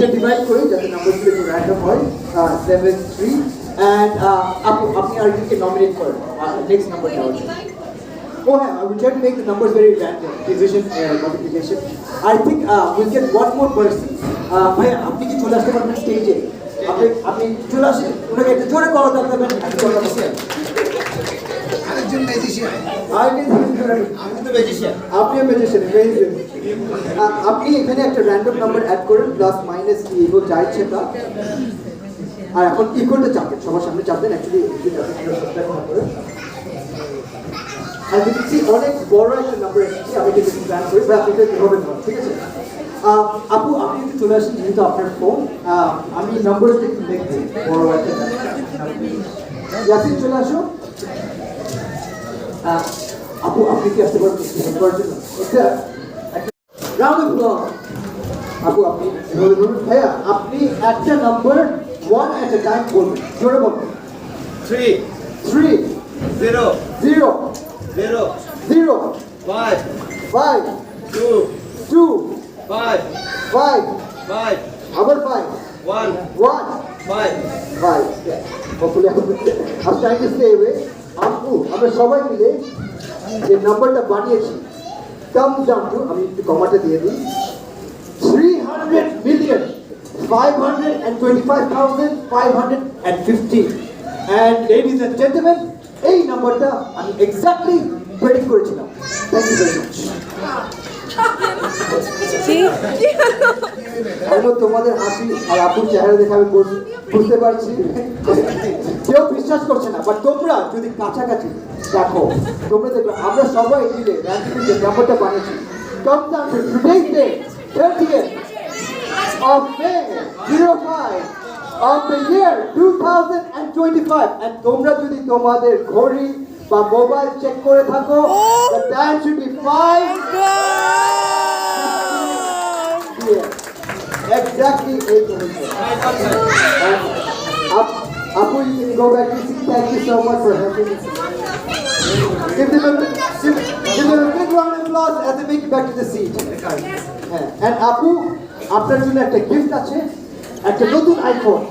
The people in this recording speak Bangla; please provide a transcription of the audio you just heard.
এটা ডিভাইড করে যাতে নাম্বারগুলো একটু র্যান্ডম হয় 7 3 and আপনি আরেকজনকে নমিনেট করেন নেক্সট নাম্বার দেওয়ার জন্য Oh, yeah, I will try to make the numbers very random. Division, multiplication. I think we'll get one more person. ভাইয়া আপনি কি চলে আসতে পারবেন স্টেজে? আপনি চলে আসেন ওনাকে একটু জোরে করা দরকার আরেকজন ম্যাজিশিয়ান। আমি তো ম্যাজিশিয়ান। আপনিও ম্যাজিশিয়ান, অ্যামেজিং। আপনি এখানে একটা র্যান্ডম নাম্বার অ্যাড করেন প্লাস মাইনাস কি এগুলো যা ইচ্ছে তা। আর এখন ইকুয়ালটা চাপেন, সবার সামনে চাপবেন অ্যাকচুয়ালি আর দেখছি অনেক বড় একটা নাম্বার এসেছি, আমি যদি প্ল্যান করি বা আপনি কিভাবে নেবেন, ঠিক আছে? আপু আপনি একটু চলে আসেন যেহেতু আপনার ফোন, আমি নাম্বারটা একটু লিখছি বড় একটা ইয়াসিন চলে আসো। আপু আপনি কি আসতে পারবেন হেল্প করার জন্য? Round of applause. আপু আপনি বলুন ভাইয়া আপনি একটা নাম্বার ওয়ান এট এ টাইম বলবেন, জোরে বলুন। 3 3 0 0 0 0 5 5 2 2 5 5 5 আবার 5 1 1 5 5 hopefully I'm trying to stay away. আপু আমরা সবাই মিলে যে নাম্বারটা বানিয়েছি কাম ডাউন টু, আমি একটু কমাটা দিয়ে দিই, 300,525,550 and ladies and gentlemen এই নাম্বারটা আমি এক্স্যাক্টলি প্রেডিক্ট করেছিলাম। Thank you very much. আমি তোমাদের হাসি আর আপুর চেহারা দেখে আমি বুঝতে পারছি কেউ বিশ্বাস করছে না, বাট তোমরা যদি কাছাকাছি দেখো তোমরা দেখবে আমরা সবাই মিলে র্যান্ডমলি যে নাম্বারটা বানিয়েছি comes down to today's date 30th of May 05 of the year 2025 and তোমরা যদি তোমাদের ঘড়ি বা মোবাইল চেক করে থাকো the time should be 5 exactly 8 minutes. Apu, you can go back to your seat. Thank you so much for helping me. Give them a big round of applause as they make it back to the seat. And Apu, আপনার জন্য একটা গিফট আছে, একটা নতুন আইফোন।